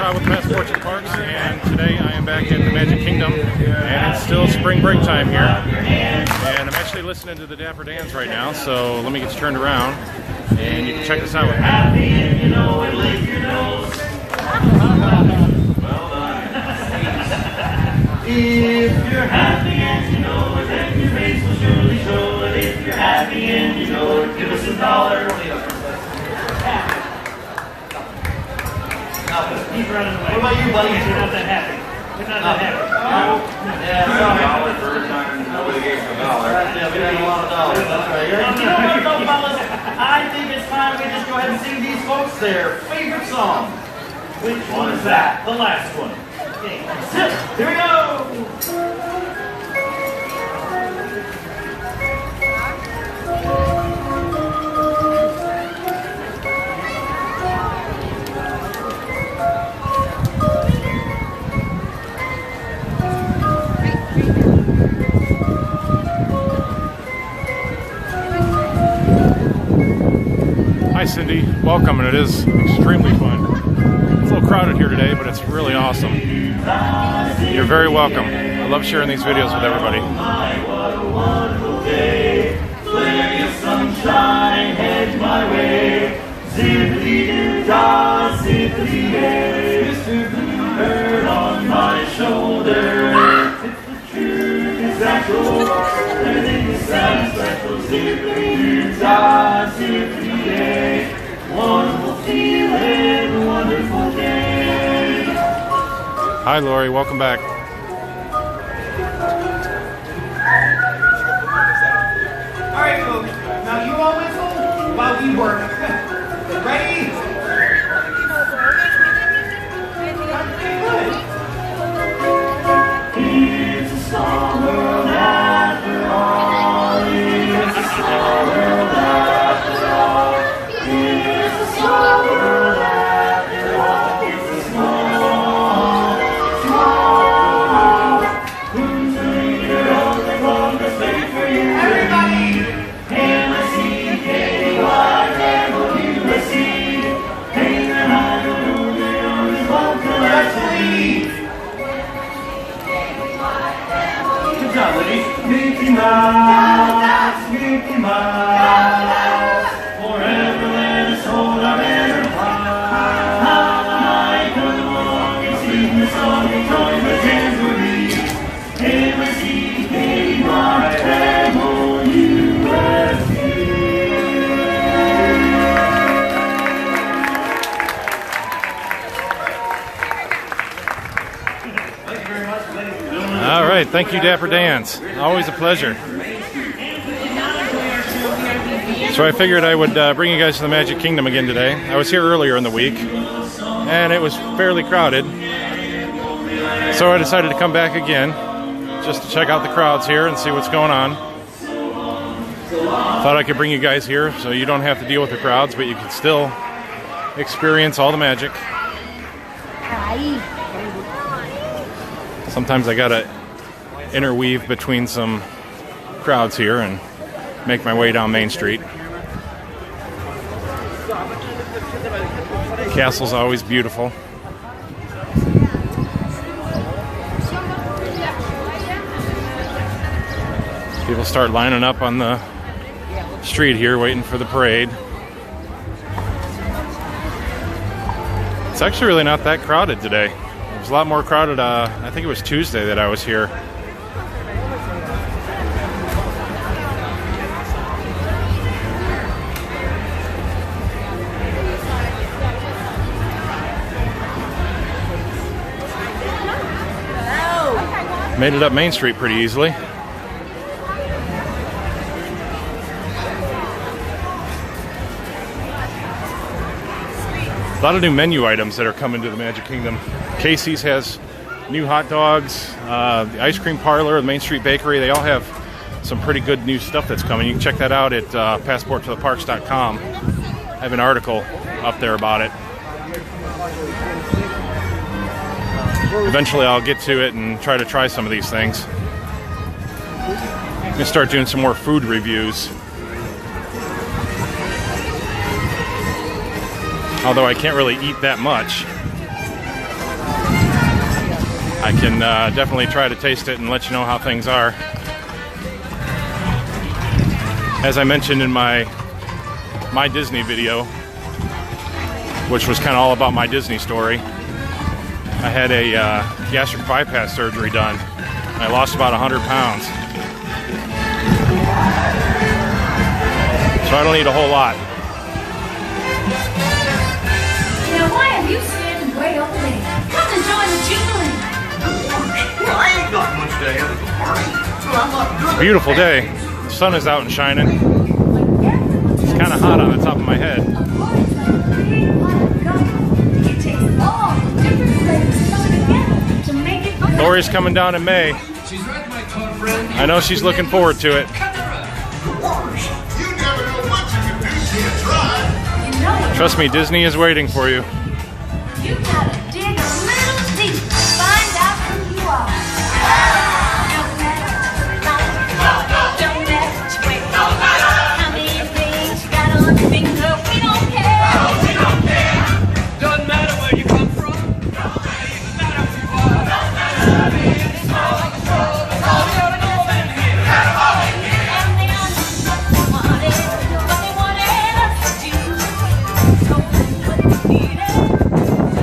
With Passport to the Parks, and today I am back at the Magic Kingdom, and it's still spring break time here. And I'm actually listening to the Dapper Dans right now, so let me get you turned around, and you can check this out with me. If you're happy and you know it, then your face will surely show it. If you're happy and you know it, give us $1. He's running away. What about you, buddy? You're not that happy. You're not that happy. Yeah, $1 first time nobody gave him $1. Yeah, we had a lot of dollars. That's right. You know what, though, fellas? I think it's time we just go ahead and sing these folks their favorite song. Which one is that? The last one. Okay, here we go! Hi Cindy, welcome, and it is extremely fun. It's a little crowded here today, but it's really awesome. You're very welcome. I love sharing these videos with everybody. What a wonderful day. Plenty of sunshine heads my way. Zippity-doo-dah, zippity-day. Mr. Bluebird on my shoulder. It's the truth, it's natural. Everything is satisfactory. Zippity-doo-dah, zippity-day. Wonderful feeling, wonderful day. Hi Lori, welcome back. All right, folks. Now you all whistle while we work. Ready? It's a small world after all. It's a small world after all. It's a small world after all. It's a small world. Who's the leader of the world that's made for you? Everybody! M-I-C-K-Y-M-O-U-S-E. Hey, then I don't know the others won't Let's leave! Good job, ladies. Mickey Mouse, Mickey Mouse. Forever let us hold our banner high. I come along and sing the song and join the jamboree. M-I-C-K-Y-M-O-U-S-E. Thank you very much, ladies and gentlemen. All right, thank you Dapper Dans. Always a pleasure. So I figured I would bring you guys to the Magic Kingdom again today. I was here earlier in the week, and it was fairly crowded. So I decided to come back again, just to check out the crowds here and see what's going on. Thought I could bring you guys here so you don't have to deal with the crowds, but you can still experience all the magic. Sometimes I gotta interweave between some crowds here and make my way down Main Street. The castle's always beautiful. People start lining up on the street here waiting for the parade. It's actually really not that crowded today. It was a lot more crowded, I think it was Tuesday that I was here. Made it up Main Street pretty easily. A lot of new menu items that are coming to the Magic Kingdom. Casey's has new hot dogs. The ice cream parlor, the Main Street Bakery, they all have some pretty good new stuff that's coming. You can check that out at passporttotheparks.com. I have an article up there about it. Eventually I'll get to it and try to try some of these things. I'm going to start doing some more food reviews. Although I can't really eat that much. I can definitely try to taste it and let you know how things are. As I mentioned in my Disney video, which was kind of all about my Disney story, I had a gastric bypass surgery done. I lost about 100 pounds. So I don't eat a whole lot. Now why are you standing way over there? Come and join the Jubilee. Well, I ain't got much to have at the party. So I'm not good. It's a beautiful day. The sun is out and shining. It's kind of hot on the top of my head. It takes all the different flavors coming together to make it good. Lori's coming down in May. She's right, my tall friend. I know she's looking forward to it. You never know what you can do till you try. You know it. Trust me, Disney is waiting for you. You gotta dig a little deep to find out who you are. Don't matter which way. How many rings you got on your finger? We don't care. Doesn't matter where you come from. Doesn't matter who you are. Doesn't matter big, small, all the other girls in here. And they understood what they wanted us to do. Told them what they needed.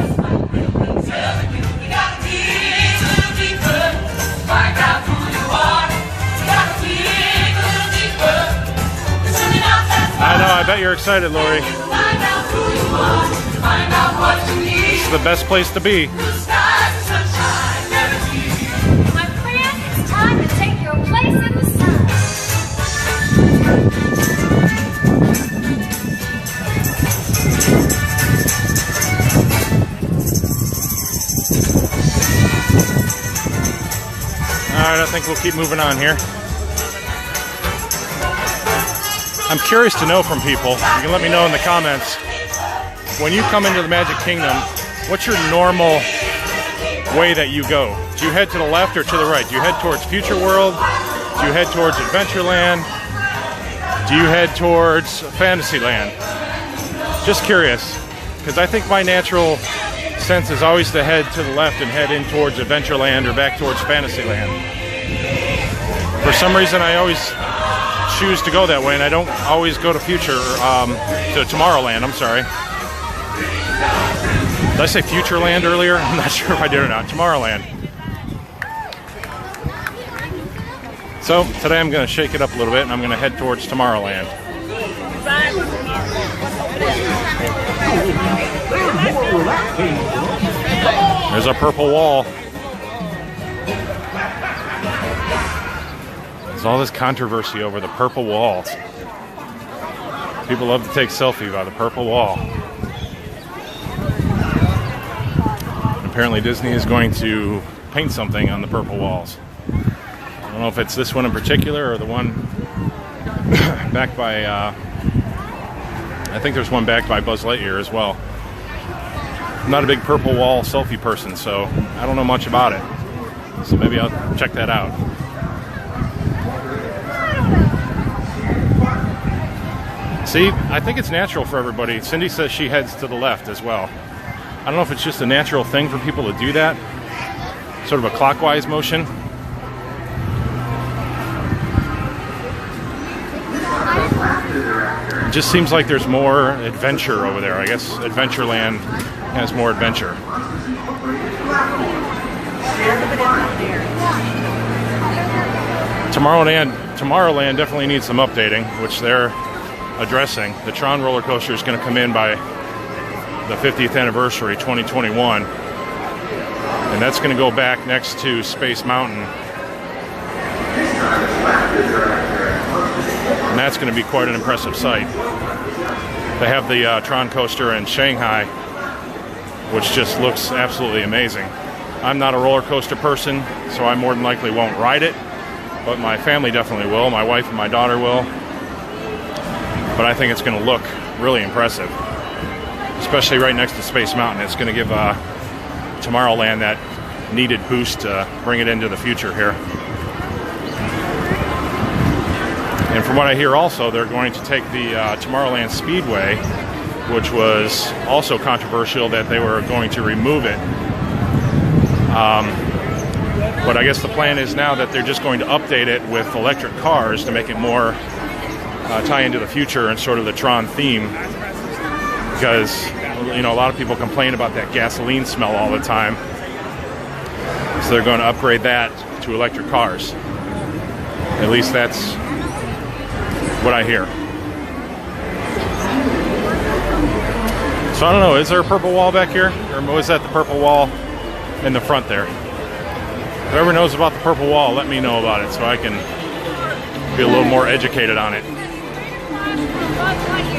Just like we were telling you. You gotta dig a little deeper. Find out who you are. You gotta dig a little deeper. There's something out there. I know, I bet you're excited, Lori. Find out who you are. Find out what you need. It's the best place to be. Blue skies, sunshine, guaranteed. My friend, it's time to take your place in the sun. Alright, I think we'll keep moving on here. I'm curious to know from people. You can let me know in the comments. When you come into the Magic Kingdom, what's your normal way that you go? Do you head to the left or to the right? Do you head towards Future World? Do you head towards Adventureland? Do you head towards Fantasyland? Just curious, because I think my natural sense is always to head to the left and head in towards Adventureland or back towards Fantasyland. For some reason, I always choose to go that way, and I don't always go to to Tomorrowland, I'm sorry. Did I say Futureland earlier? I'm not sure if I did or not. Tomorrowland. So, today I'm going to shake it up a little bit, and I'm going to head towards Tomorrowland. There's a purple wall. There's all this controversy over the purple wall. People love to take selfies by the purple wall. Apparently Disney is going to paint something on the purple walls. I don't know if it's this one in particular or the one backed by, I think there's one backed by Buzz Lightyear as well. I'm not a big purple wall selfie person, so I don't know much about it. So maybe I'll check that out. See, I think it's natural for everybody. Cindy says she heads to the left as well. I don't know if it's just a natural thing for people to do that. Sort of a clockwise motion. It just seems like there's more adventure over there. I guess Adventureland has more adventure. Tomorrowland definitely needs some updating, which they're addressing. The Tron roller coaster is going to come in by the 50th anniversary, 2021. And that's going to go back next to Space Mountain. And that's going to be quite an impressive sight. They have the Tron coaster in Shanghai, which just looks absolutely amazing. I'm not a roller coaster person, so I more than likely won't ride it, but my family definitely will. My wife and my daughter will. But I think it's going to look really impressive, especially right next to Space Mountain. It's going to give Tomorrowland that needed boost to bring it into the future here. And from what I hear also, they're going to take the Tomorrowland Speedway, which was also controversial that they were going to remove it. But I guess the plan is now that they're just going to update it with electric cars to make it more tie into the future and sort of the Tron theme. Because, you know, a lot of people complain about that gasoline smell all the time. So they're going to upgrade that to electric cars. At least that's what I hear. So I don't know, is there a purple wall back here? Or was that the purple wall in the front there? Whoever knows about the purple wall, let me know about it so I can be a little more educated on it.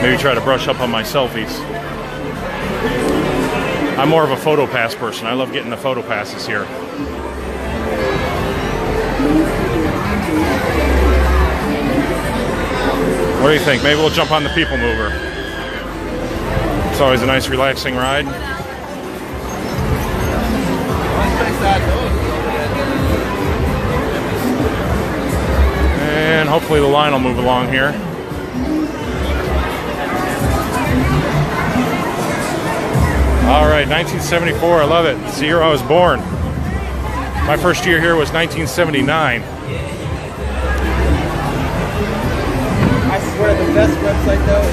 Maybe try to brush up on my selfies. I'm more of a photo pass person. I love getting the photo passes here. What do you think? Maybe we'll jump on the Peoplemover. It's always a nice, relaxing ride. And hopefully the line will move along here. All right, 1974, I love it. It's the year I was born. My first year here was 1979. I swear the best website though is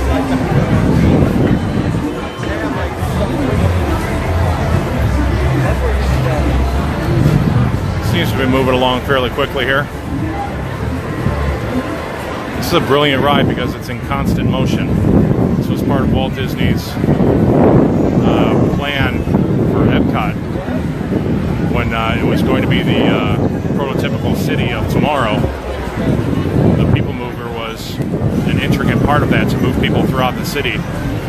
Seems to be moving along fairly quickly here. This is a brilliant ride because it's in constant motion. This was part of Walt Disney's plan for Epcot when it was going to be the prototypical city of tomorrow. The Peoplemover was an intricate part of that to move people throughout the city,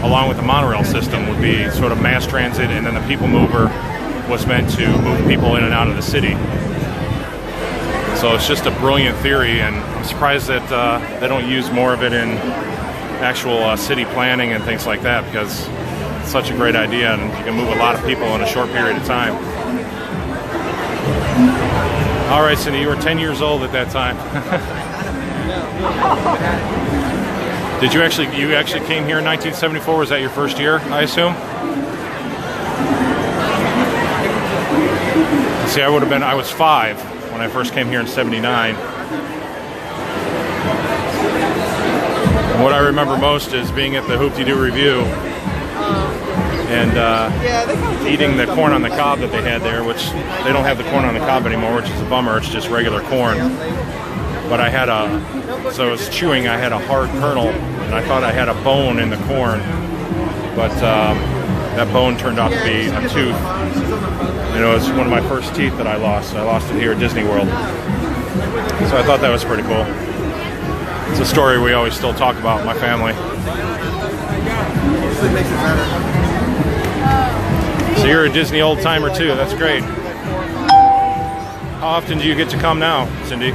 along with the monorail system would be sort of mass transit, and then the Peoplemover was meant to move people in and out of the city. So it's just a brilliant theory, and I'm surprised that they don't use more of it in actual city planning and things like that, because it's such a great idea and you can move a lot of people in a short period of time. All right, Cindy, you were 10 years old at that time. Did you actually came here in 1974? Was that your first year, I assume? See, I was 5 when I first came here in 79. And what I remember most is being at the Hoop-de-Doo Review and eating the corn on the cob that they had there, which they don't have the corn on the cob anymore, which is a bummer. It's just regular corn. But I was chewing, I had a hard kernel, and I thought I had a bone in the corn. But that bone turned out to be a tooth. And it was one of my first teeth that I lost. I lost it here at Disney World. So I thought that was pretty cool. It's a story we always still talk about in my family. So you're a Disney old timer too, that's great. How often do you get to come now, Cindy?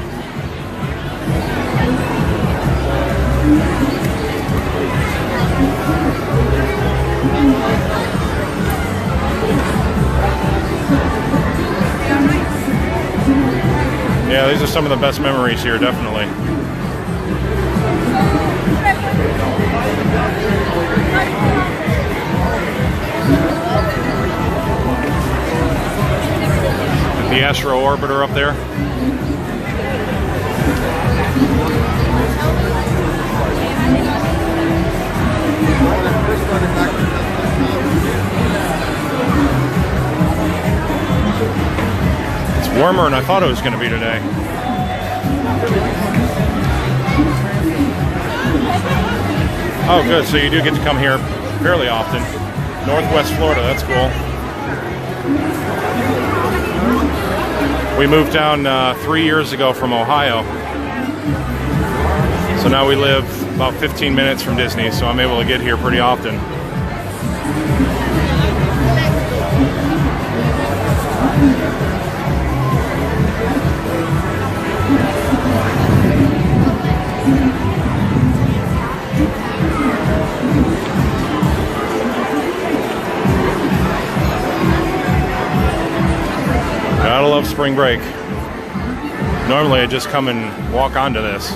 Yeah, these are some of the best memories here, definitely. The Astro Orbiter up there. It's warmer than I thought it was going to be today. Oh, good. So you do get to come here fairly often. Northwest Florida, that's cool. We moved down 3 years ago from Ohio. So now we live about 15 minutes from Disney, so I'm able to get here pretty often. Gotta love spring break. Normally I just come and walk onto this.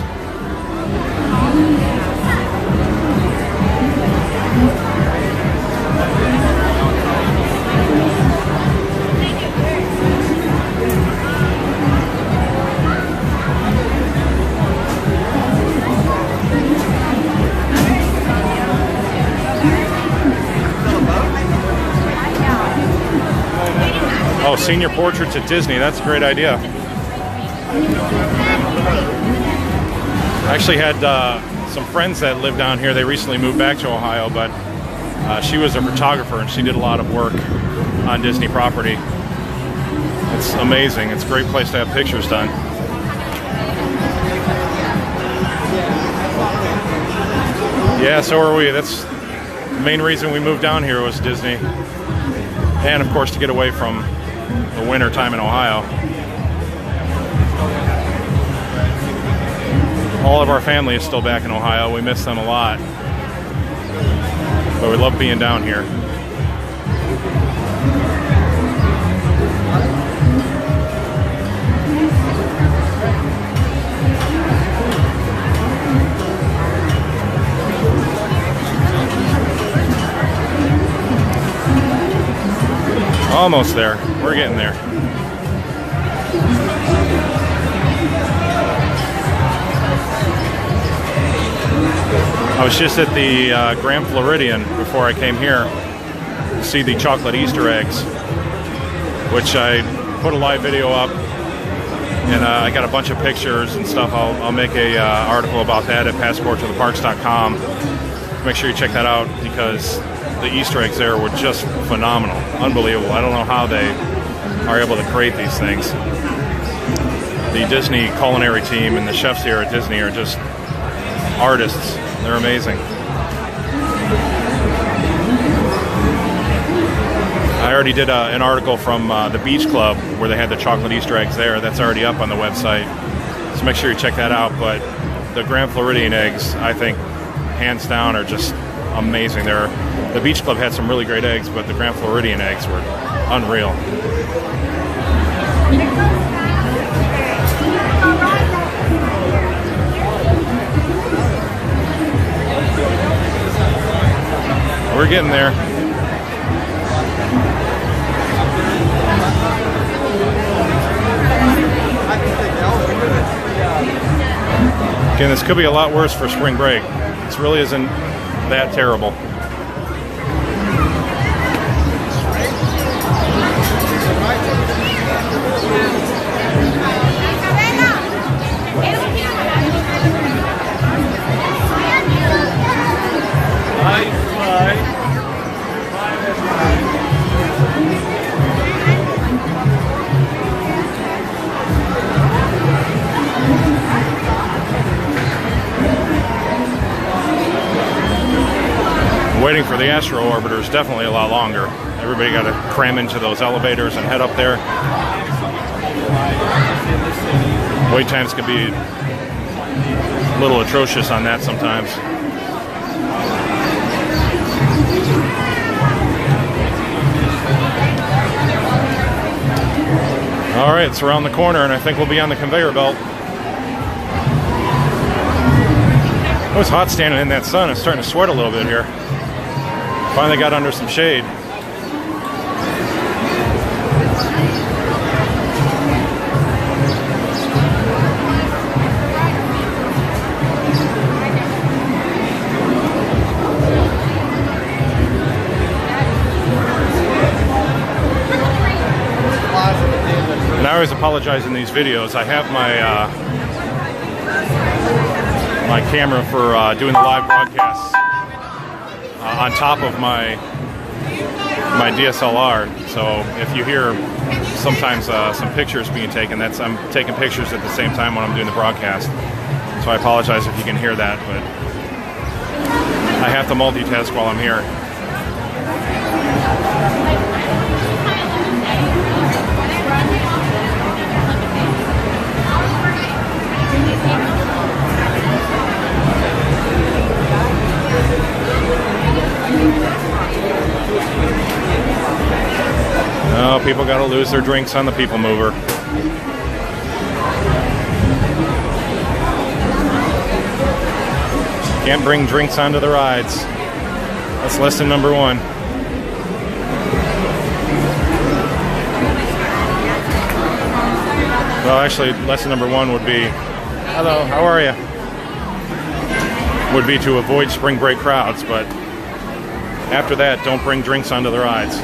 senior portraits at Disney. That's a great idea. I actually had some friends that live down here. They recently moved back to Ohio, but she was a photographer and she did a lot of work on Disney property. It's amazing. It's a great place to have pictures done. Yeah, so are we. That's the main reason we moved down here, was Disney. And of course to get away from the winter time in Ohio. All of our family is still back in Ohio. We miss them a lot. But we love being down here. Almost there. We're getting there. I was just at the Grand Floridian before I came here to see the chocolate Easter eggs, which I put a live video up, and I got a bunch of pictures and stuff. I'll make a article about that at passporttotheparks.com. Make sure you check that out, because the Easter eggs there were just phenomenal, unbelievable. I don't know how they are able to create these things. The Disney culinary team and the chefs here at Disney are just artists. They're amazing. I already did an article from the Beach Club where they had the chocolate Easter eggs there. That's already up on the website, so make sure you check that out. But the Grand Floridian eggs, I think, hands down, are just amazing. The Beach Club had some really great eggs, but the Grand Floridian eggs were unreal. We're getting there. Again, this could be a lot worse for spring break. This really isn't that terrible. Waiting for the Astro Orbiter is definitely a lot longer. Everybody got to cram into those elevators and head up there. Wait times can be a little atrocious on that sometimes. All right, it's around the corner, and I think we'll be on the conveyor belt. It was hot standing in that sun. It's starting to sweat a little bit here. Finally got under some shade. And I always apologize in these videos. I have my my camera for doing the live broadcasts on top of my DSLR, so if you hear sometimes some pictures being taken, that's I'm taking pictures at the same time when I'm doing the broadcast. So I apologize if you can hear that, but I have to multitask while I'm here. Oh, people got to lose their drinks on the Peoplemover. Can't bring drinks onto the rides. That's lesson number one. Well, actually, lesson number one would be, hello, how are you? Would be to avoid spring break crowds, but after that, don't bring drinks onto the rides.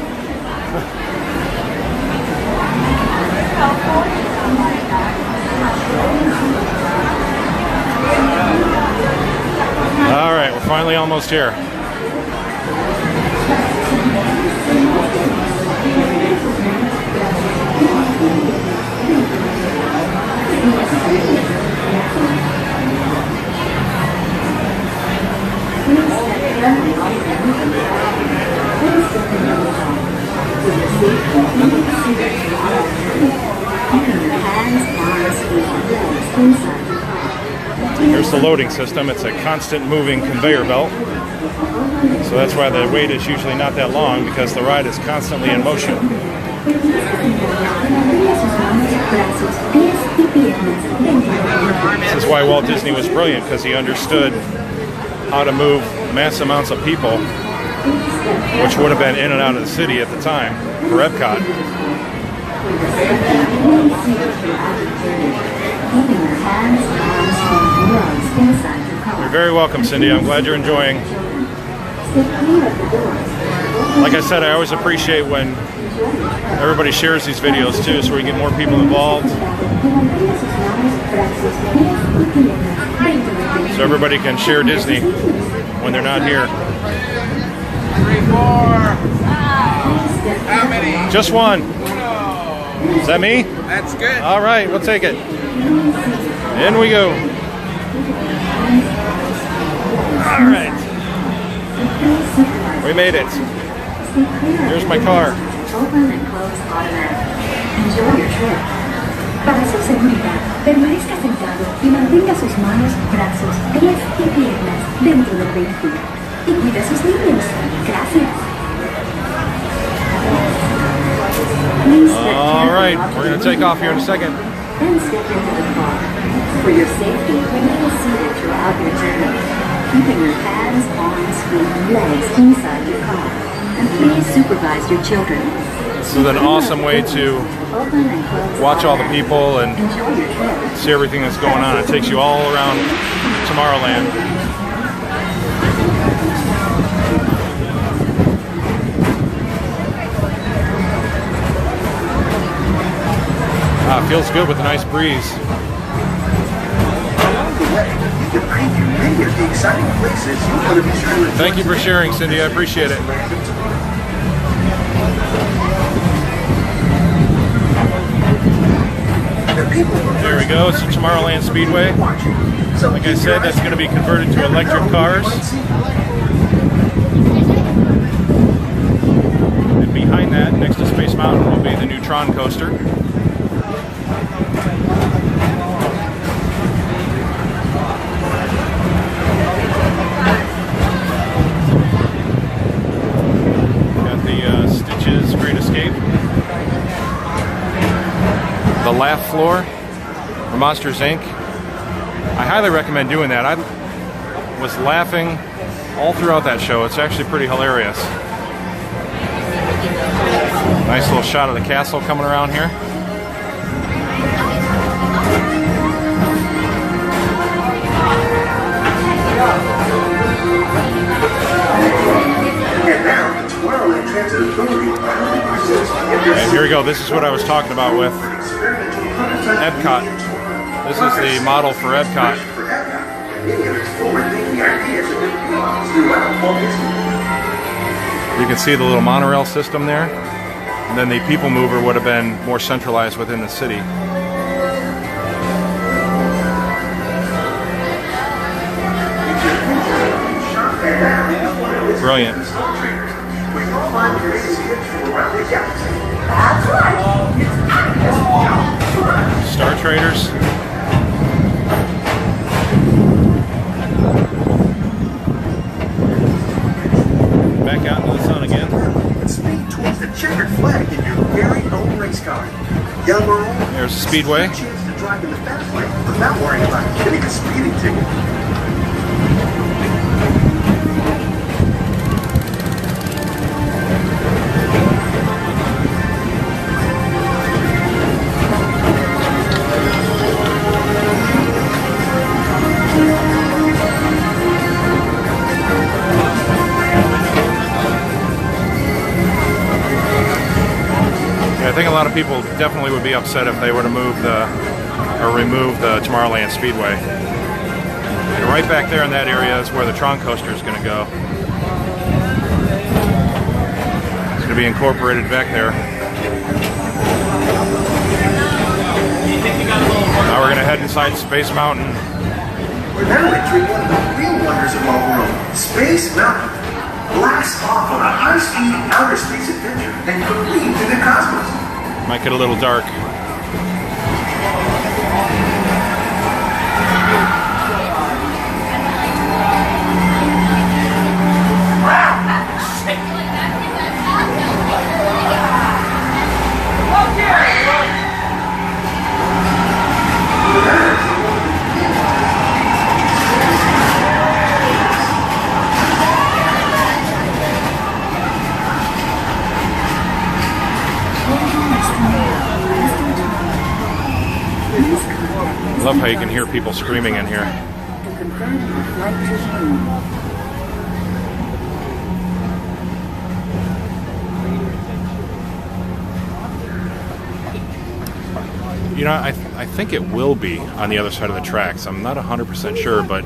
All right, we're finally almost here. Here's the loading system. It's a constant moving conveyor belt. So that's why the wait is usually not that long, because the ride is constantly in motion. This is why Walt Disney was brilliant, because he understood how to move mass amounts of people, which would have been in and out of the city at the time for Epcot. You're very welcome, Cindy. I'm glad you're enjoying. Like I said, I always appreciate when everybody shares these videos too, so we get more people involved. So everybody can share Disney when they're not here. 3, 4. How many? Just one. Is that me? That's good. All right, we'll take it. In we go. All right. We made it. Here's my car. Open and close automatic. Enjoy your trip. Para su seguridad, permanezca sentado y mantenga sus manos, brazos, pies y piernas dentro del vehículo. Y cuide a sus niños. Gracias. All right, we're going to take off here in a second. Then step into the car. For your safety, remain seated throughout your journey, keeping your hands, arms, feet, and legs inside your car. And please supervise your children. This is an awesome way to watch all the people and see everything that's going on. It takes you all around Tomorrowland. It feels good with a nice breeze. Thank you for sharing, Cindy. I appreciate it. There we go. It's the Tomorrowland Speedway. Like I said, that's going to be converted to electric cars. And behind that, next to Space Mountain, will be the new Tron coaster. The laugh floor for Monsters Inc. I highly recommend doing that. I was laughing all throughout that show. It's actually pretty hilarious. Nice little shot of the castle coming around here. And here we go. This is what I was talking about with Epcot. This is the model for Epcot. You can see the little monorail system there. And then the Peoplemover would have been more centralized within the city. Brilliant. Star Traders. Back out into the sun again. Speed towards the checkered flag in your very own race car. Young or old, there's a Speedway. chance to drive in the fast lane without worrying about getting a speeding ticket. think a lot of people definitely would be upset if they were to remove the Tomorrowland Speedway. And right back there in that area is where the Tron coaster is going to go. It's going to be incorporated back there. Now we're going to head inside Space Mountain. We're now entering one of the real wonders of our world, Space Mountain. Blast off on a high-speed outer space adventure and complete to the cosmos. Might get a little dark. I love how you can hear people screaming in here. You know, I think it will be on the other side of the tracks. I'm not 100% sure, but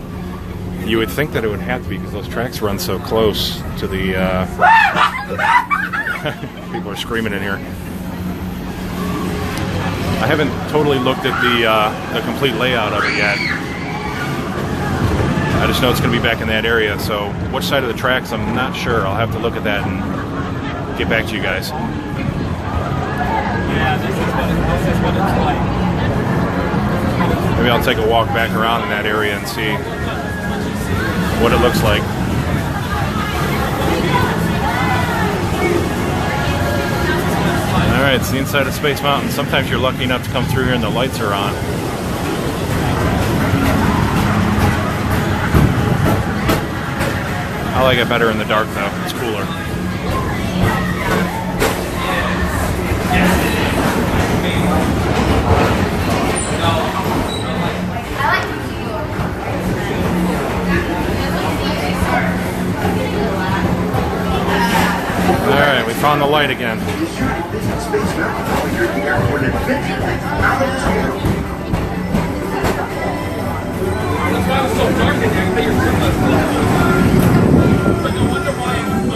you would think that it would have to be because those tracks run so close to the... People are screaming in here. I haven't totally looked at the complete layout of it yet. I just know it's going to be back in that area, so which side of the tracks, I'm not sure. I'll have to look at that and get back to you guys. Yeah, this is what it's like. Maybe I'll take a walk back around in that area and see what it looks like. Alright, it's the inside of Space Mountain. Sometimes you're lucky enough to come through here and the lights are on. I like it better in the dark though, it's cooler. Alright, we found the light again. That's why it was so dark in here. But you wonder why it was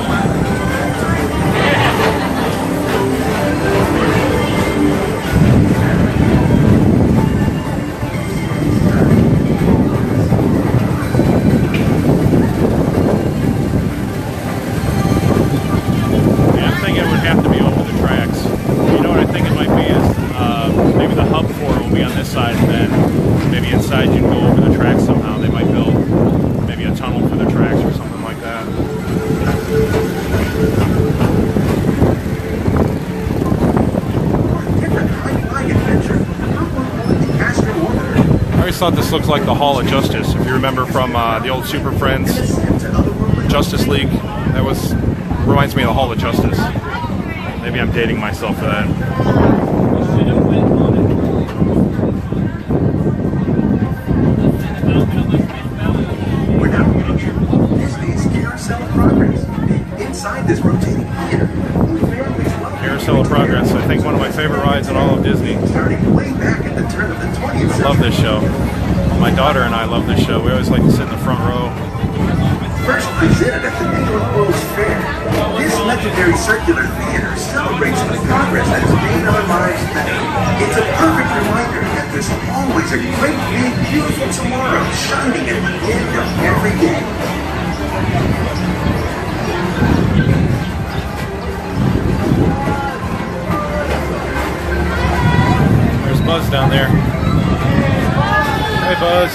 side, and then maybe inside you can go over the tracks somehow. They might build maybe a tunnel for the tracks or something like that. I always thought this looked like the Hall of Justice. If you remember from the old Super Friends Justice League, that reminds me of the Hall of Justice. Maybe I'm dating myself for that. We're now approaching Disney's Carousel of Progress. Inside this rotating theater, Carousel of Progress, I think one of my favorite rides in all of Disney. Starting way back at the turn of the 20th century. I love this show. My daughter and I love this show. We always like to sit in the front row. First presented at the New York World's Fair, this legendary circular theater celebrates the progress that has made our lives better. It's a perfect reminder that there's always a great, big, beautiful tomorrow shining at the end of every day. There's Buzz down there. Hey, Buzz.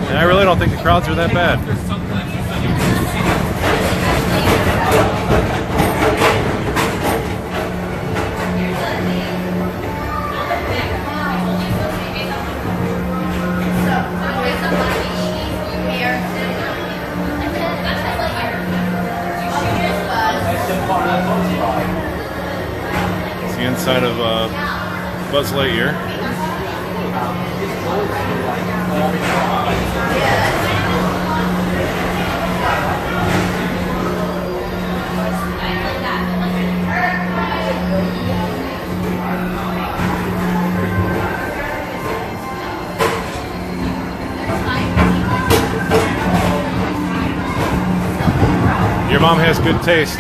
And I really don't think the crowds are that bad. It's the inside of Buzz Lightyear. Your mom has good taste.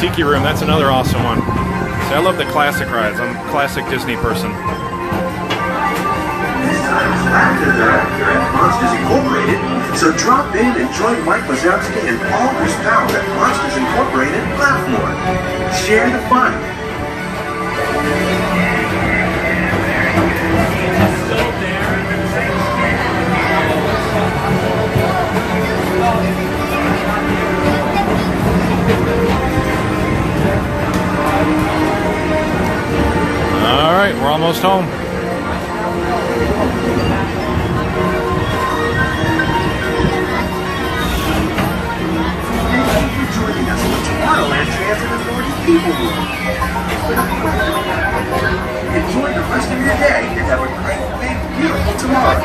Tiki Room, that's another awesome one. See, I love the classic rides. I'm a classic Disney person. This time it's laughter thereafter at Monsters Incorporated. So drop in and join Mike Wazowski and all his pals at Monsters Incorporated Laugh More. Share the fun. All right, we're almost home. Thank you for joining us for Tomorrowland Transit Authority Peoplemover. Enjoy the rest of your day and have a great, big, beautiful tomorrow.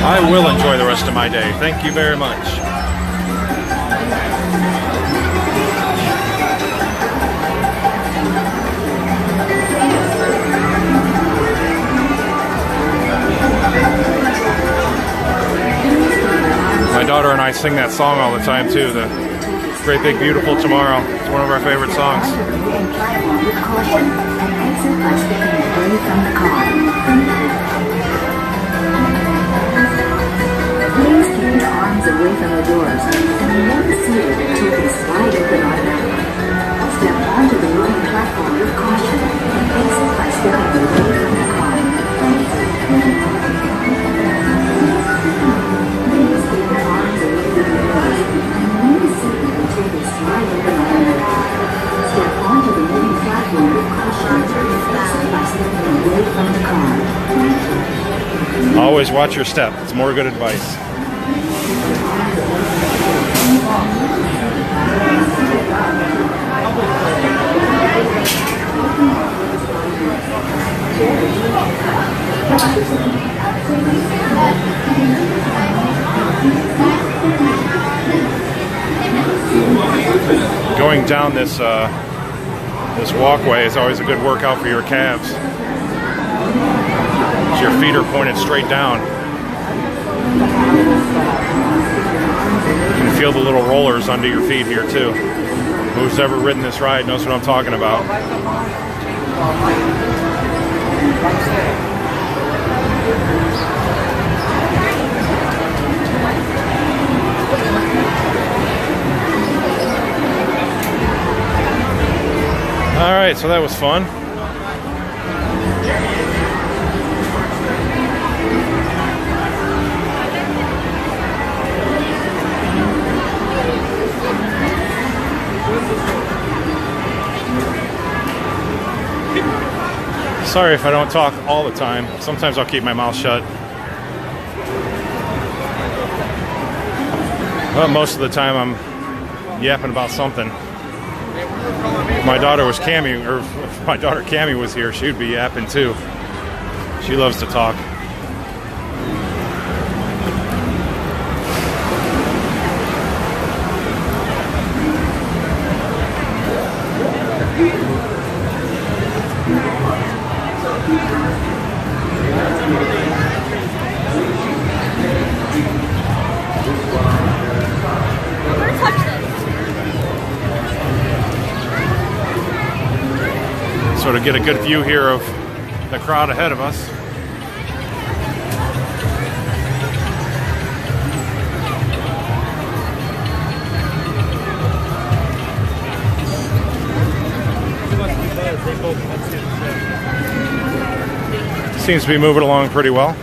I will enjoy the rest of my day. Thank you very much. My daughter and I sing that song all the time too, the Great Big Beautiful Tomorrow. It's one of our favorite songs. Please keep your arms away from the doors and remain seated until they slide open automatically. Step onto the moving platform with caution and exit by stepping away from the car. Please keep your arms away from the doors and remain seated until they slide open automatically. Step onto the moving platform with caution and exit by stepping away from the car. Always watch your step. It's more good advice. Going down this this walkway is always a good workout for your calves. So your feet are pointed straight down. You can feel the little rollers under your feet here too. Who's ever ridden this ride knows what I'm talking about. All right, so that was fun. Sorry if I don't talk all the time. Sometimes I'll keep my mouth shut. Well, most of the time I'm yapping about something. If my daughter Cammie was here, she'd be yapping too. She loves to talk. Sort of get a good view here of the crowd ahead of us. Seems to be moving along pretty well.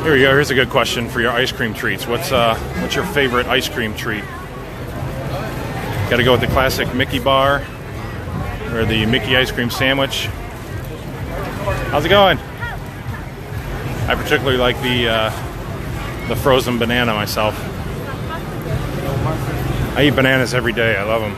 Here we go. Here's a good question for your ice cream treats. What's your favorite ice cream treat? Got to go with the classic Mickey bar or the Mickey ice cream sandwich. How's it going? I particularly like the frozen banana myself. I eat bananas every day. I love them.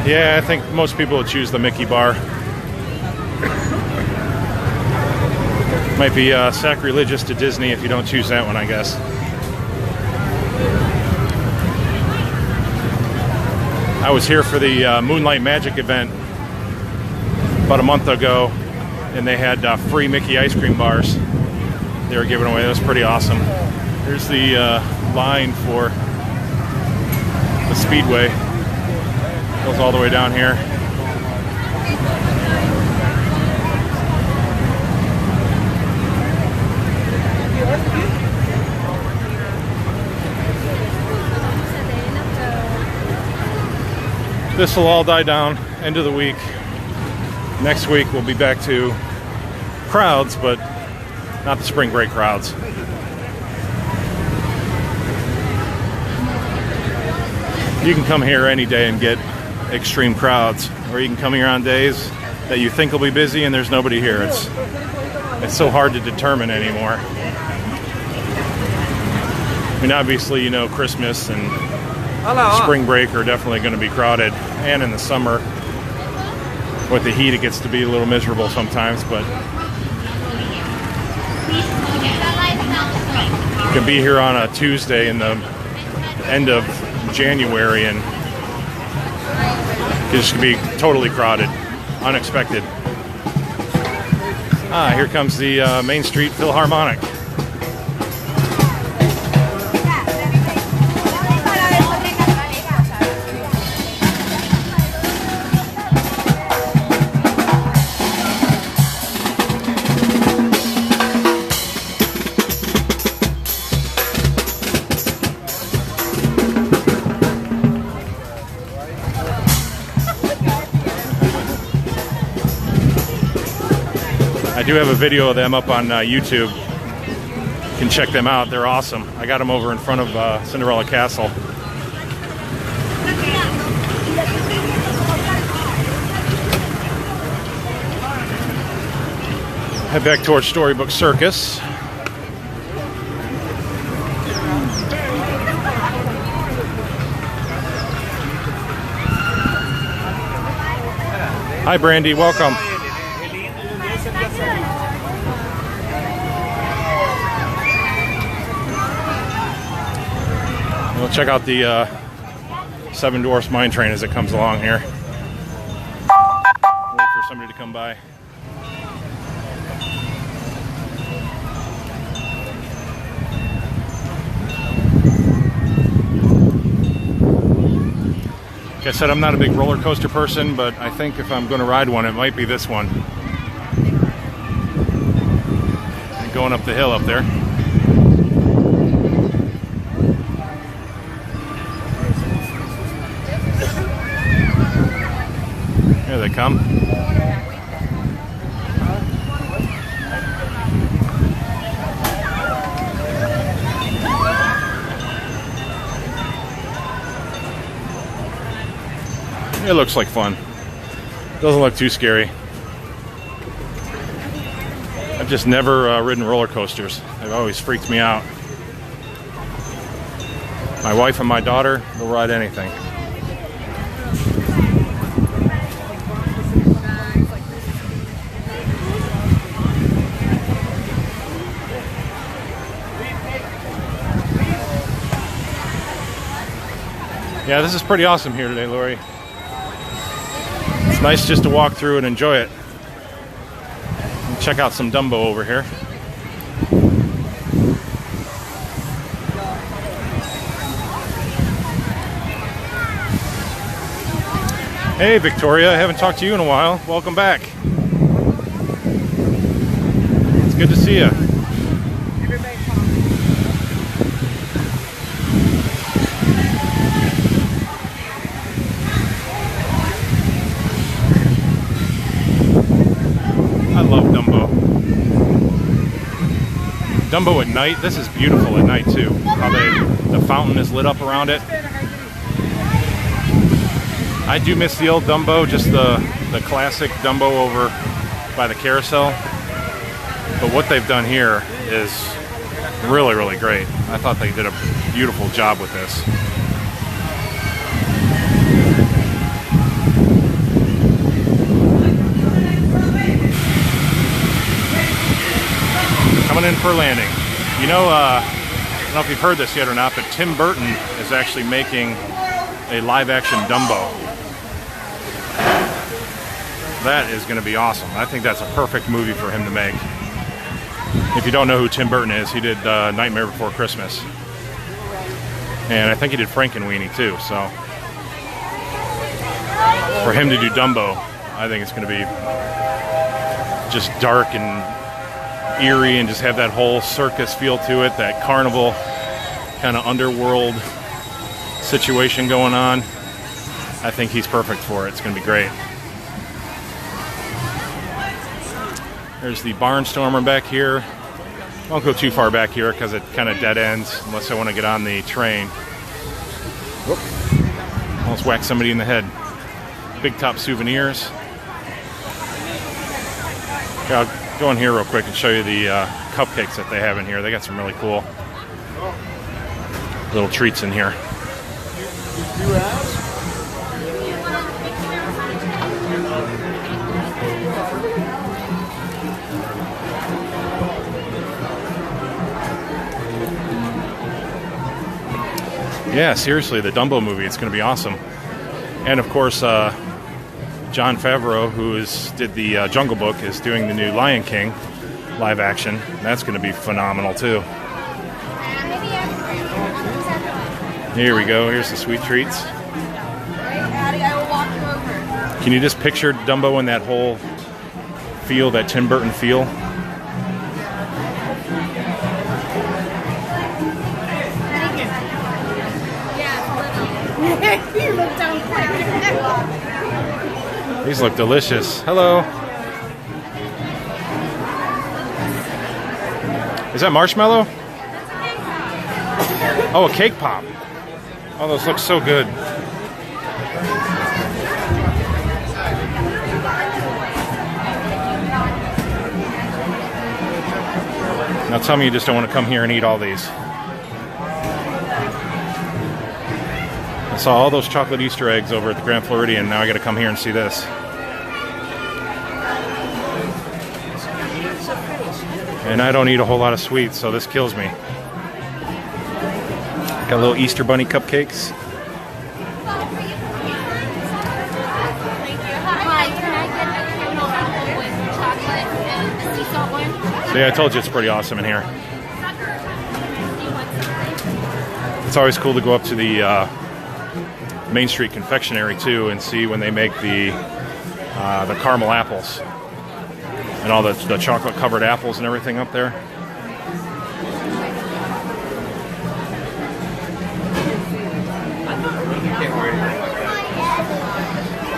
Yeah, I think most people would choose the Mickey bar. Might be sacrilegious to Disney if you don't choose that one, I guess. I was here for the Moonlight Magic event about a month ago, and they had free Mickey ice cream bars they were giving away. That was pretty awesome. Here's the line for the Speedway. Goes all the way down here. This will all die down end of the week. Next week we'll be back to crowds, but not the spring break crowds. You can come here any day and get extreme crowds, or you can come here on days that you think will be busy and there's nobody here. It's so hard to determine anymore. I mean, obviously, you know, Christmas and spring break are definitely going to be crowded, and in the summer with the heat it gets to be a little miserable sometimes, but you can be here on a Tuesday in the end of January and it's going to be totally crowded, unexpected. Ah, here comes the Main Street Philharmonic. I do have a video of them up on YouTube. You can check them out. They're awesome. I got them over in front of Cinderella Castle. Head back towards StoryBook Circus. Hi, Brandy. Welcome. We'll check out the Seven Dwarfs Mine Train as it comes along here. Wait for somebody to come by. Like I said, I'm not a big roller coaster person, but I think if I'm going to ride one, it might be this one. And going up the hill up there. Here they come. It looks like fun. Doesn't look too scary. I've just never ridden roller coasters. They've always freaked me out. My wife and my daughter will ride anything. Yeah, this is pretty awesome here today, Lori. It's nice just to walk through and enjoy it. And check out some Dumbo over here. Hey, Victoria, I haven't talked to you in a while. Welcome back. It's good to see you. I love Dumbo. Dumbo at night, this is beautiful at night too. How the fountain is lit up around it. I do miss the old Dumbo, just the classic Dumbo over by the carousel. But what they've done here is really, really great. I thought they did a beautiful job with this. Coming in for a landing. You know, I don't know if you've heard this yet or not, but Tim Burton is actually making a live-action Dumbo. That is going to be awesome. I think that's a perfect movie for him to make. If you don't know who Tim Burton is, he did Nightmare Before Christmas. And I think he did Frankenweenie too, so for him to do Dumbo, I think it's going to be just dark and eerie and just have that whole circus feel to it, that carnival kind of underworld situation going on. I think he's perfect for it. It's going to be great. There's the Barnstormer back here. I won't go too far back here because it kind of dead ends unless I want to get on the train. Whoop. Almost whacked somebody in the head. Big Top Souvenirs. Okay, I'll go in here real quick and show you the cupcakes that they have in here. They got some really cool little treats in here. Yeah, seriously, the Dumbo movie, it's going to be awesome. And of course, Jon Favreau, who did the Jungle Book, is doing the new Lion King live action. That's going to be phenomenal too. Here we go. Here's the sweet treats. Can you just picture Dumbo in that whole feel, that Tim Burton feel? You look down quick. These look delicious. Hello. Is that marshmallow? Oh, a cake pop. Oh, those look so good. Now tell me you just don't want to come here and eat all these. I saw all those chocolate Easter eggs over at the Grand Floridian. Now I got to come here and see this. And I don't eat a whole lot of sweets, so this kills me. Got little Easter bunny cupcakes. So yeah, I told you it's pretty awesome in here. It's always cool to go up to the Main Street Confectionery too and see when they make the caramel apples and all the chocolate covered apples and everything up there.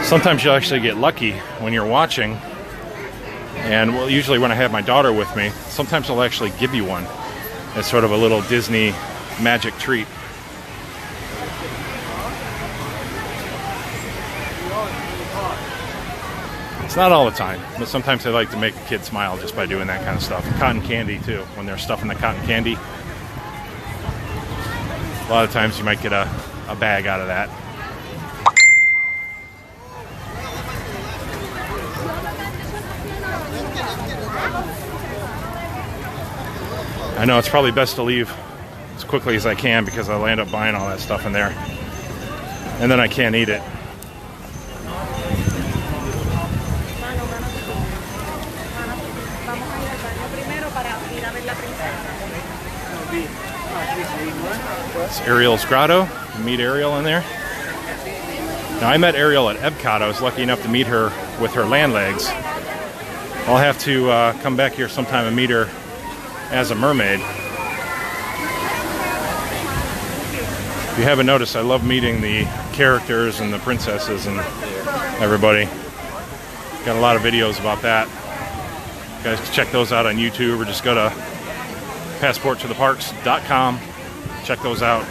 Sometimes you'll actually get lucky when you're watching, and well, usually when I have my daughter with me, sometimes they'll actually give you one. It's sort of a little Disney magic treat. It's not all the time, but sometimes they like to make a kid smile just by doing that kind of stuff. Cotton candy too, when they're stuffing the cotton candy. A lot of times you might get a bag out of that. I know it's probably best to leave as quickly as I can because I'll end up buying all that stuff in there. And then I can't eat it. It's Ariel's Grotto. You meet Ariel in there. Now I met Ariel at Epcot. I was lucky enough to meet her with her land legs. I'll have to come back here sometime and meet her as a mermaid. If you haven't noticed, I love meeting the characters and the princesses and everybody. Got a lot of videos about that. You guys can check those out on YouTube or just go to passporttotheparks.com. Check those out.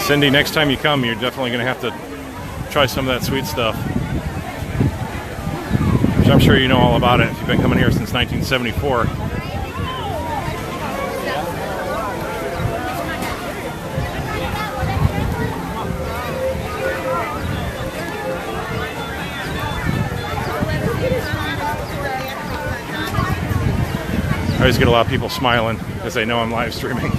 Cindy, next time you come, you're definitely going to have to try some of that sweet stuff. Which I'm sure you know all about it if you've been coming here since 1974. I always get a lot of people smiling because they know I'm live streaming.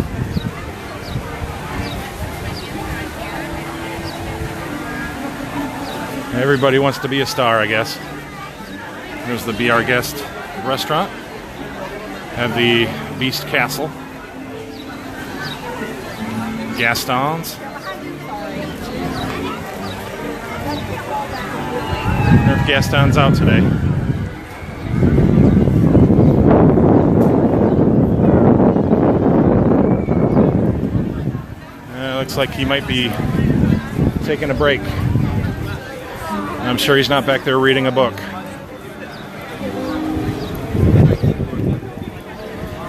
Everybody wants to be a star, I guess. There's the Be Our Guest restaurant. Have the Beast Castle. Gaston's. I wonder if Gaston's out today. Looks like he might be taking a break. I'm sure he's not back there reading a book.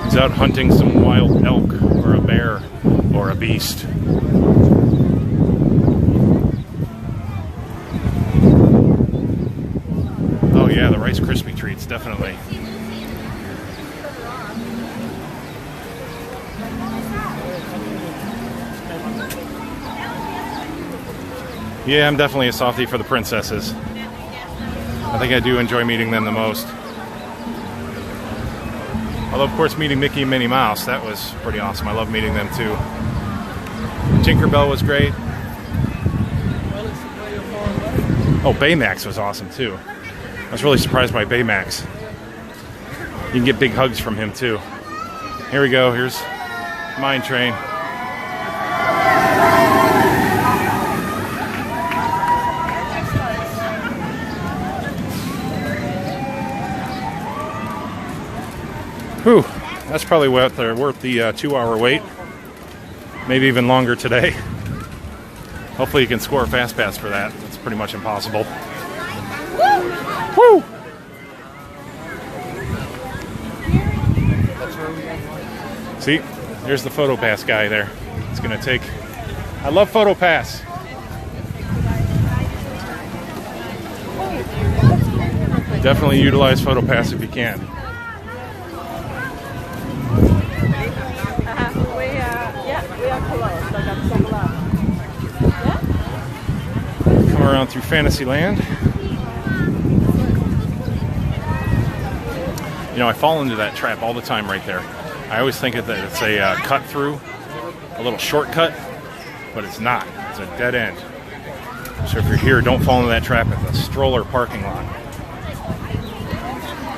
He's out hunting some wild elk or a bear or a beast. Oh yeah, the Rice Krispie treats, definitely. Yeah, I'm definitely a softie for the princesses. I think I do enjoy meeting them the most. Although, of course, meeting Mickey and Minnie Mouse, that was pretty awesome. I love meeting them, too. Tinkerbell was great. Oh, Baymax was awesome, too. I was really surprised by Baymax. You can get big hugs from him, too. Here we go. Here's Mine Train. Whew, that's probably worth the 2-hour wait. Maybe even longer today. Hopefully you can score a fast pass for that. That's pretty much impossible. Woo! See, there's the PhotoPass guy there. It's gonna take. I love PhotoPass. Definitely utilize PhotoPass if you can. Come around through Fantasyland. You know, I fall into that trap all the time right there. I always think that it's a cut through, a little shortcut, but it's not. It's a dead end. So if you're here, don't fall into that trap at the stroller parking lot.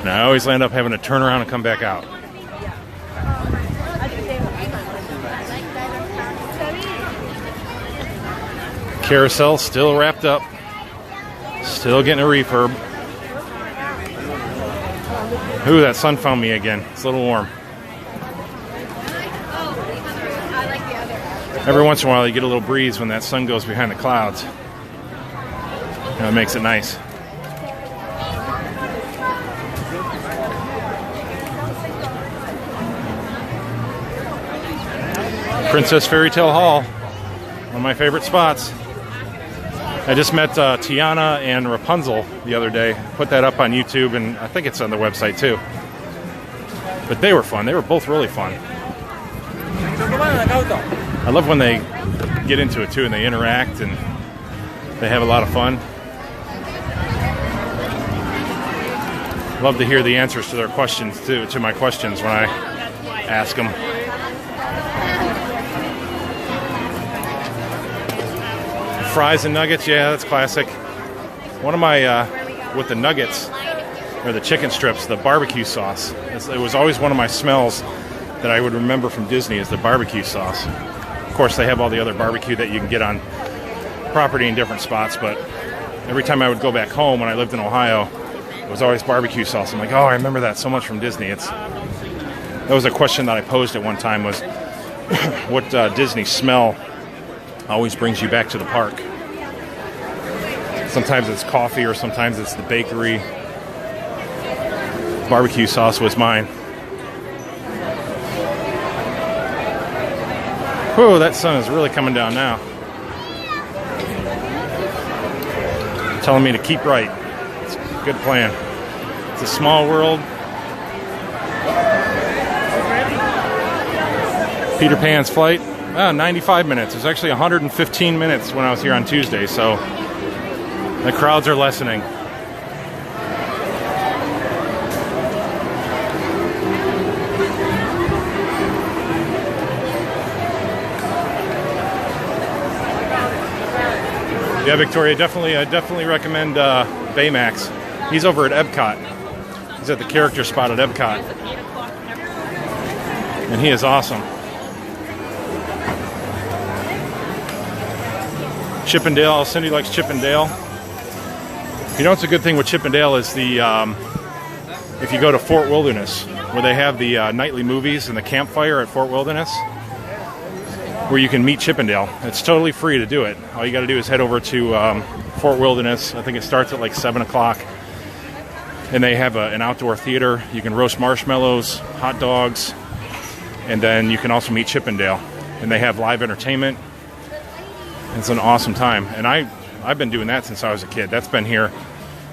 And I always end up having to turn around and come back out. Carousel still wrapped up. Still getting a refurb. Ooh, that sun found me again. It's a little warm. Every once in a while you get a little breeze when that sun goes behind the clouds. You know, it makes it nice. Princess Fairy Tale Hall. One of my favorite spots. I just met Tiana and Rapunzel the other day. Put that up on YouTube, and I think it's on the website too. But they were fun. They were both really fun. I love when they get into it too, and they interact, and they have a lot of fun. Love to hear the answers to their questions too, to my questions when I ask them. Fries and nuggets, yeah, that's classic. One of my, with the nuggets, or the chicken strips, the barbecue sauce. It was always one of my smells that I would remember from Disney is the barbecue sauce. Of course, they have all the other barbecue that you can get on property in different spots, but every time I would go back home when I lived in Ohio, it was always barbecue sauce. I'm like, oh, I remember that so much from Disney. That was a question that I posed at one time was, what Disney smell always brings you back to the park. Sometimes it's coffee or sometimes it's the bakery. Barbecue sauce was mine. Whoa, that sun is really coming down now. Telling me to keep right. It's a good plan. It's a small world. Peter Pan's flight, 95 minutes. It was actually 115 minutes when I was here on Tuesday, so the crowds are lessening. Yeah, Victoria, I definitely recommend Baymax. He's over at Epcot. He's at the character spot at Epcot. And he is awesome. Chippendale, Cindy likes Chippendale. You know what's a good thing with Chippendale is the if you go to Fort Wilderness, where they have the nightly movies and the campfire at Fort Wilderness, where you can meet Chippendale. It's totally free to do it. All you got to do is head over to Fort Wilderness. I think it starts at like 7 o'clock. And they have an outdoor theater. You can roast marshmallows, hot dogs, and then you can also meet Chippendale. And they have live entertainment. It's an awesome time. And I've been doing that since I was a kid. That's been here.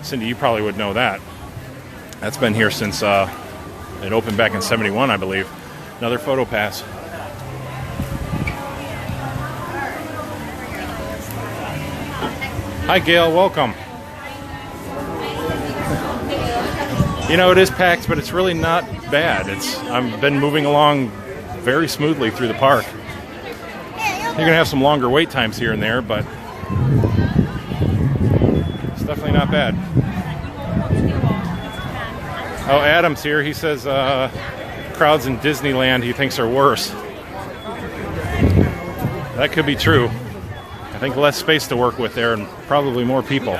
Cindy, you probably would know that. That's been here since it opened back in 71, I believe. Another photo pass. Hi, Gail. Welcome. You know, it is packed, but it's really not bad. I've been moving along very smoothly through the park. You're going to have some longer wait times here and there, but it's definitely not bad. Oh, Adam's here. He says crowds in Disneyland he thinks are worse. That could be true. I think less space to work with there and probably more people.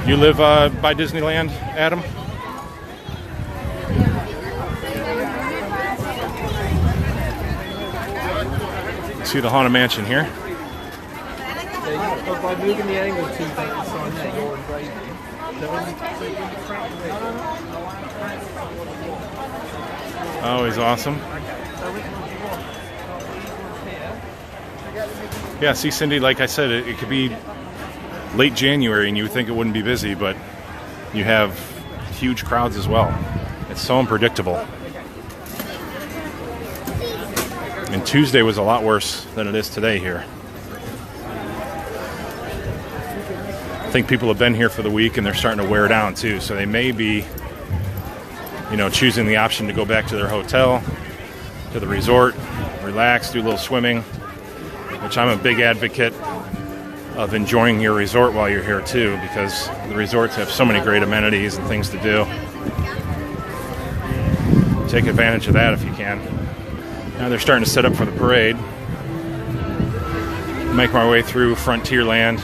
You live by Disneyland, Adam? See the Haunted Mansion here. But by moving the angle to make the sign that you're engraving, Oh, he's awesome. Yeah, see, Cindy, like I said, it could be late January and you would think it wouldn't be busy, but you have huge crowds as well. It's so unpredictable. And Tuesday was a lot worse than it is today here. I think people have been here for the week and they're starting to wear down too, so they may be, you know, choosing the option to go back to their hotel, to the resort, relax, do a little swimming, which I'm a big advocate of enjoying your resort while you're here too, because the resorts have so many great amenities and things to do. Take advantage of that if you can. Now they're starting to set up for the parade. Make my way through Frontierland.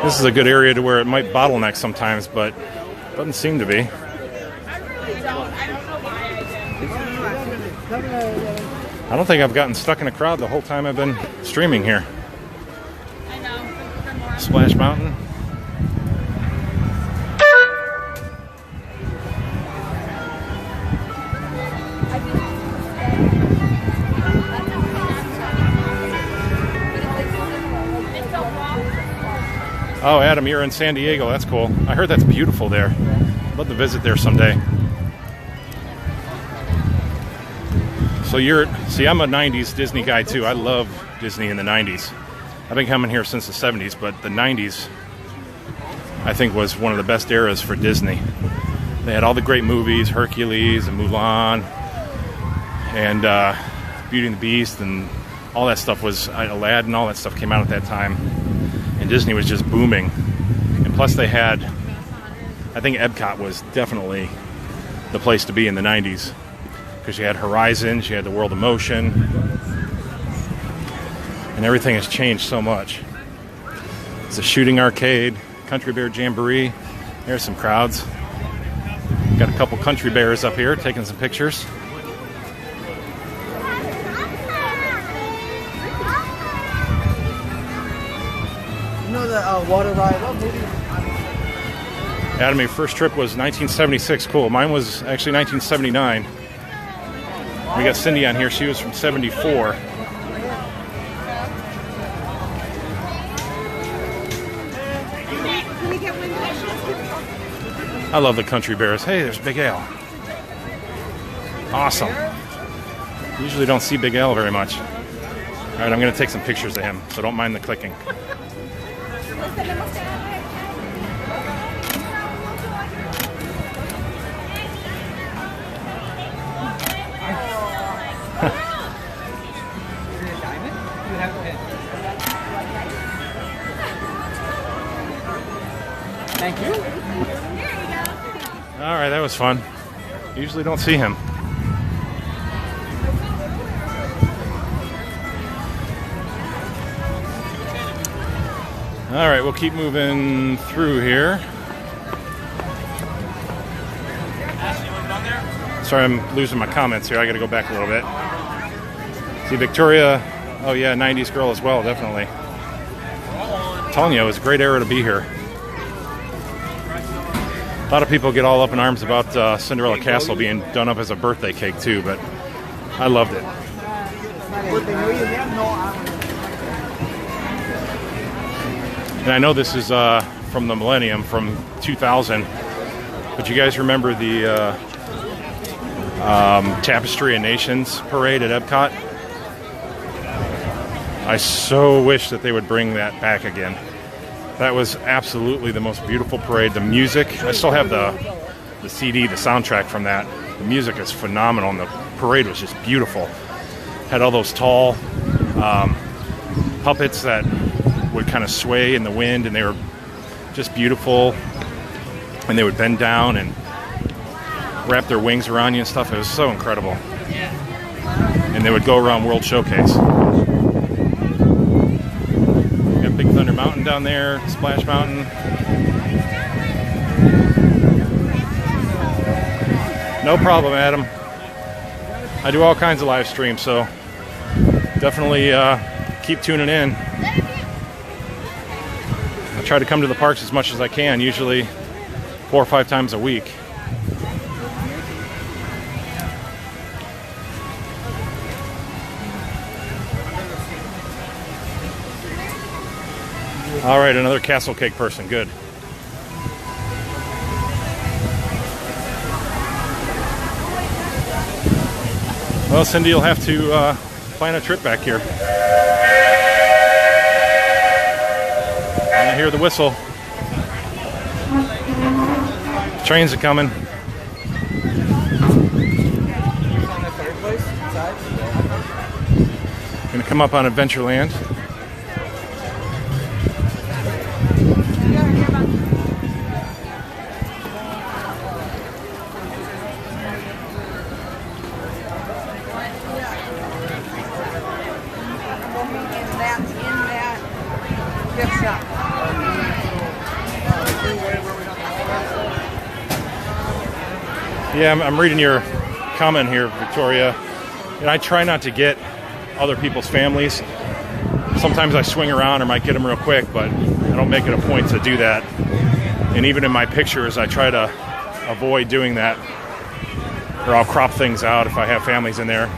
This is a good area to where it might bottleneck sometimes, but doesn't seem to be. I don't think I've gotten stuck in a crowd the whole time I've been streaming here. Splash Mountain. Oh, Adam, you're in San Diego. That's cool. I heard that's beautiful there. I'd love to visit there someday. So I'm a 90s Disney guy too. I love Disney in the 90s. I've been coming here since the 70s, but the 90s, I think, was one of the best eras for Disney. They had all the great movies, Hercules and Mulan, and Beauty and the Beast, and all that stuff was, Aladdin, all that stuff came out at that time. And Disney was just booming. And plus they had, I think Epcot was definitely the place to be in the 90s. Because you had Horizons, you had the World of Motion. And everything has changed so much. It's a shooting arcade, Country Bear Jamboree. There's some crowds. Got a couple country bears up here taking some pictures. You know the water ride? What movie? Adam, your first trip was 1976. Cool. Mine was actually 1979. We got Cindy on here. She was from 74. I love the country bears. Hey, there's Big Al. Awesome. Usually don't see Big Al very much. All right, I'm going to take some pictures of him, so don't mind the clicking. Thank you. All right, that was fun. Usually don't see him. All right, we'll keep moving through here. Sorry, I'm losing my comments here. I got to go back a little bit. See Victoria. Oh yeah, 90s girl as well, definitely. I'm telling you, it was a great era to be here. A lot of people get all up in arms about Cinderella Castle being done up as a birthday cake too, but I loved it. And I know this is from the millennium, from 2000, but you guys remember the Tapestry of Nations parade at Epcot? I so wish that they would bring that back again. That was absolutely the most beautiful parade. The music, I still have the CD, the soundtrack from that. The music is phenomenal, and the parade was just beautiful. Had all those tall puppets that would kind of sway in the wind, and they were just beautiful. And they would bend down and wrap their wings around you and stuff. It was so incredible. And they would go around World Showcase. Big Thunder Mountain down there, Splash Mountain. No problem, Adam. I do all kinds of live streams, so definitely keep tuning in. I try to come to the parks as much as I can, usually 4 or 5 times a week. All right, another castle cake person. Good. Well, Cindy, you'll have to plan a trip back here. I hear the whistle. Trains are coming. Gonna come up on Adventureland. Yeah, I'm reading your comment here, Victoria. And I try not to get other people's families. Sometimes I swing around or might get them real quick, but I don't make it a point to do that. And even in my pictures, I try to avoid doing that, or I'll crop things out if I have families in there.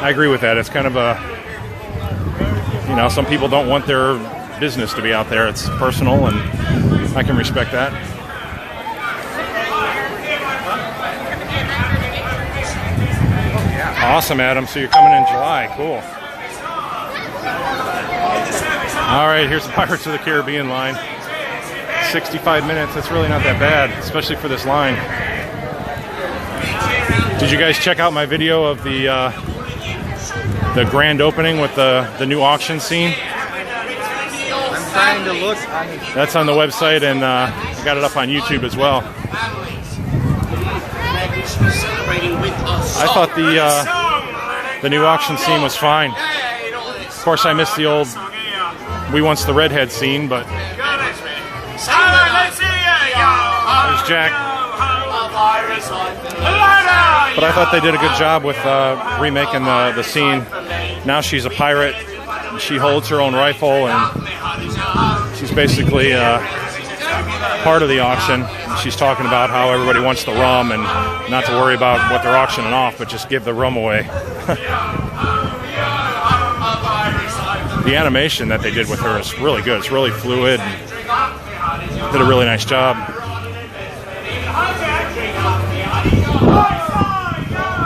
I agree with that. It's kind of a, you know, some people don't want their business to be out there. It's personal, and I can respect that. Awesome, Adam. So you're coming in July. Cool. All right, here's the Pirates of the Caribbean line. 65 minutes. That's really not that bad, especially for this line. Did you guys check out my video of the grand opening with the new auction scene? I'm trying to look. That's on the website, and I got it up on YouTube as well. I thought the new auction scene was fine. course, I missed the old We Once the Redhead scene, but there's Jack. But I thought they did a good job with remaking the scene. Now she's a pirate. She holds her own rifle, and she's basically part of the auction. She's talking about how everybody wants the rum and not to worry about what they're auctioning off, but just give the rum away. The animation that they did with her is really good. It's really fluid. And did a really nice job.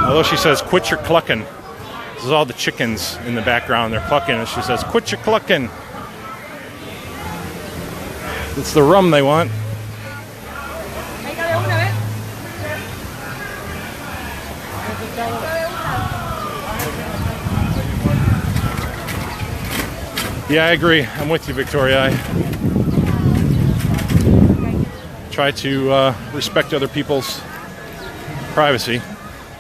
Although she says, "Quit your clucking." This is all the chickens in the background. They're clucking, and she says, "Quit your clucking." It's the rum they want. Yeah, I agree. I'm with you, Victoria. I try to respect other people's privacy.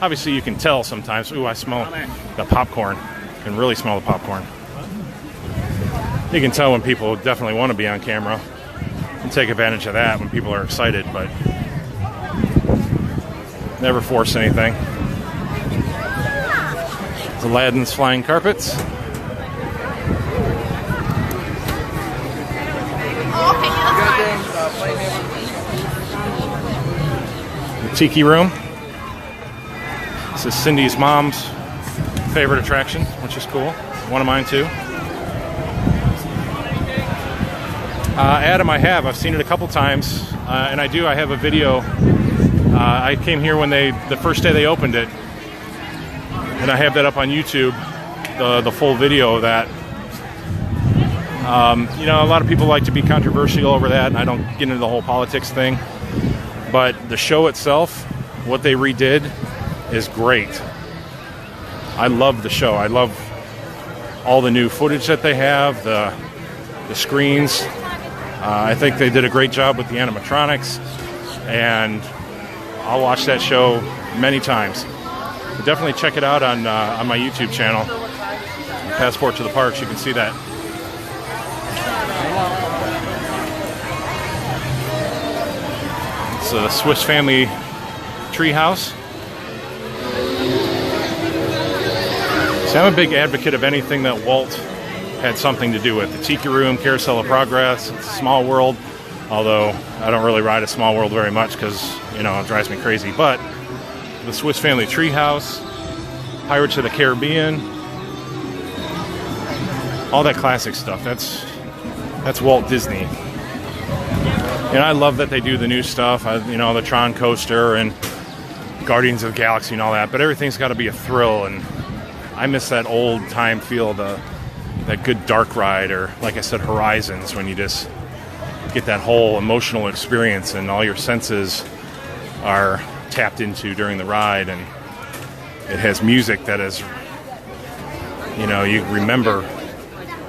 Obviously, you can tell sometimes. Ooh, I smell the popcorn. You can really smell the popcorn. You can tell when people definitely want to be on camera and take advantage of that when people are excited, but never force anything. It's Aladdin's Flying Carpets. The Tiki Room. This is Cindy's mom's favorite attraction, which is cool. One of mine too. Adam, I've seen it a couple times, and I have a video. I came here when the first day they opened it, and I have that up on YouTube, the full video of that. You know, a lot of people like to be controversial over that, and I don't get into the whole politics thing. But the show itself, what they redid, is great. I love the show. I love all the new footage that they have, the screens. I think they did a great job with the animatronics, and I'll watch that show many times. But definitely check it out on my YouTube channel, Passport to the Parks. You can see that. It's a Swiss Family Treehouse. So I'm a big advocate of anything that Walt had something to do with. The Tiki Room, Carousel of Progress, it's a Small World, although I don't really ride a Small World very much because, you know, it drives me crazy. But the Swiss Family Treehouse, Pirates of the Caribbean, all that classic stuff. That's Walt Disney. And I love that they do the new stuff, you know, the Tron coaster and Guardians of the Galaxy and all that, but everything's got to be a thrill, and I miss that old time feel, that good dark ride, or like I said, Horizons, when you just get that whole emotional experience and all your senses are tapped into during the ride, and it has music that is, you know, you remember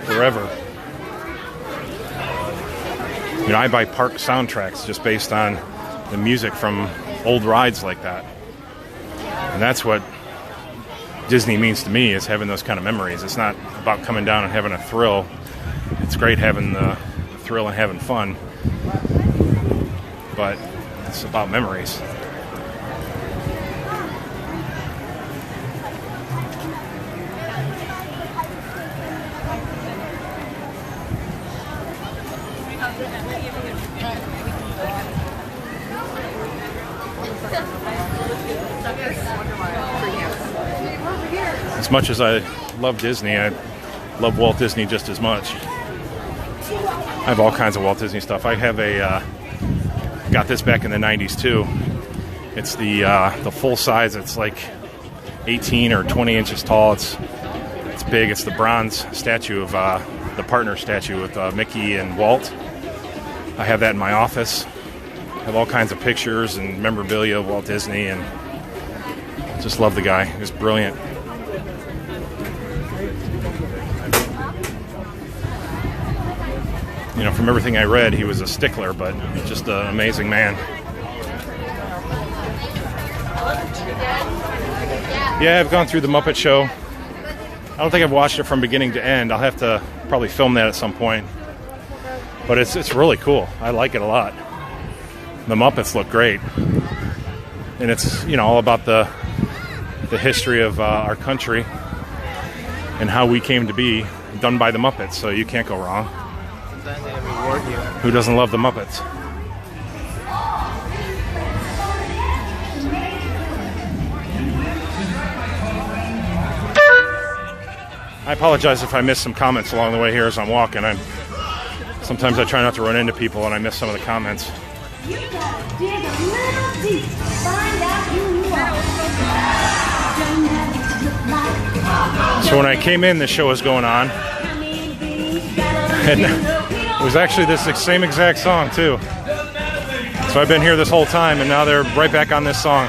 forever. You know, I buy park soundtracks just based on the music from old rides like that. And that's what Disney means to me, is having those kind of memories. It's not about coming down and having a thrill. It's great having the thrill and having fun, but it's about memories. As much as I love Disney, I love Walt Disney just as much. I have all kinds of Walt Disney stuff. I have got this back in the 90s too. It's the full size. It's like 18 or 20 inches tall. It's big. It's the bronze statue of the partner statue with Mickey and Walt. I have that in my office. I have all kinds of pictures and memorabilia of Walt Disney, and just love the guy. He's brilliant. You know, from everything I read, he was a stickler, but just an amazing man. Yeah, I've gone through the Muppet Show. don't think I've watched it from beginning to end. I'll have to probably film that at some point. But it's really cool. I like it a lot. The Muppets look great. And it's, you know, all about the history of our country and how we came to be, done by the Muppets, so you can't go wrong. Who doesn't love the Muppets? I apologize if I missed some comments along the way here as I'm walking. Sometimes I try not to run into people and I miss some of the comments. You gotta dig a little deep, find out who you are. Don't have to look like. So when I came in, this show was going on. And it was actually this same exact song, too. So I've been here this whole time, and now they're right back on this song.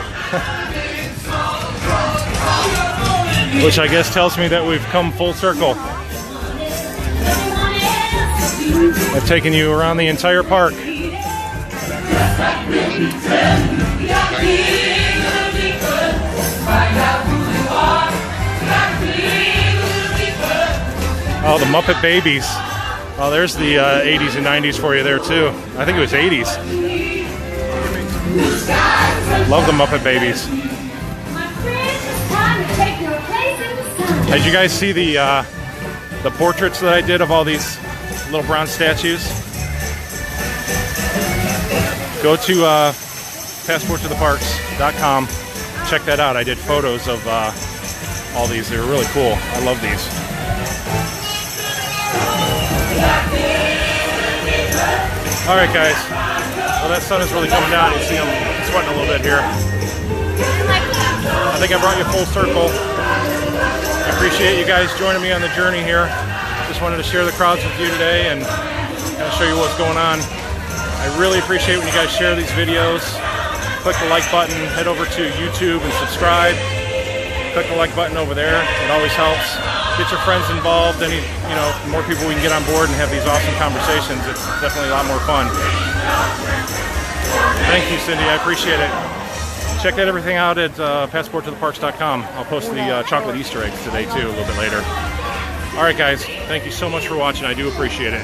Which I guess tells me that we've come full circle. I've taken you around the entire park. Oh, the Muppet Babies. Oh, there's the 80s and 90s for you there, too. I think it was 80s. Love the Muppet Babies. Did you guys see the portraits that I did of all these little bronze statues? Go to passporttotheparks.com. Check that out. I did photos of all these. They were really cool. I love these. All right, guys. Well, that sun is really coming down. You see I'm sweating a little bit here. I think I brought you full circle. I appreciate you guys joining me on the journey here. Just wanted to share the crowds with you today and kind of show you what's going on. I really appreciate when you guys share these videos. Click the like button, head over to YouTube and subscribe. Click the like button over there. It always helps. Get your friends involved. The more people we can get on board and have these awesome conversations, it's definitely a lot more fun. Thank you, Cindy. I appreciate it. Check out everything out at passporttotheparks.com. I'll post the chocolate Easter eggs today, too, a little bit later. All right, guys. Thank you so much for watching. I do appreciate it.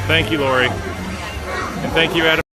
Thank you, Lori. And thank you, Adam.